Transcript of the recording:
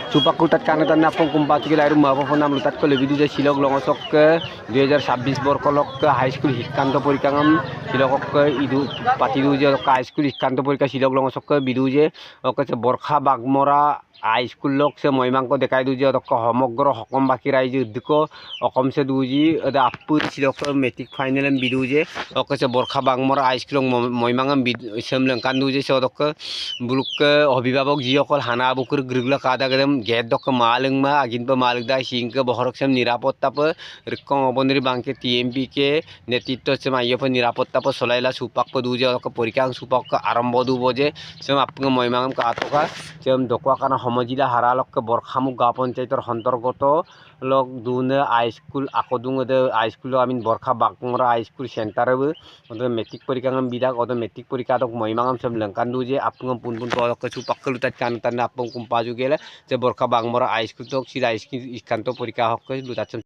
Supak lutat karena tanah pun kumpat juga lahir rumah apa nam lutat ke lebih dulu silok longsok ke 2026 borkolok ke high school hikkanto porikangam silok ke idu pati dulu ke high school hikkanto porika silok longsok ke bidu je oke se borkha bagmora high school lok se moimangko dekai dulu je ke homogro hokom baki raiju diko okom se duji ada apur silok ke metric final em bidu je oke se borkha bagmora high school moimangam sem lengkan dulu je se ke buluk ke অভিভাবক যিসকল হানা বুকুর গ্রুগলা কাদা গেদম গেদ দক মালং মা again পা মালক দা sync বহরক same নিরাপত্তা প রিকং অবনরি বাংকে টিএমপি কে নেতৃত্ব সেম আইএফ নিরাপত্তা প সলাইলা সুপাক প দুজে অক পরীক্ষাং সুপাক আরম্ভ দু বজে সেম আপং ময়মাং কা আতকা সেম দকওয়া কানা সমজিলা হারালক বরখামুক গা পঞ্চায়েতৰ অন্তর্গত লক দুনে হাই স্কুল আকদুং হাই স্কুল আমিন বরখা বাগমরা হাই স্কুল সেন্টারবো মেট্রিক পরীক্ষা বিদাক মেট্রিক পরীক্ষা দক ময়মাং সেম লংকান দুজে আপং পুন পুন তো সুপাক lutat kan tan apong kumpaju gele je borka bangmora high school tok sida high school iskanto porika hok lutat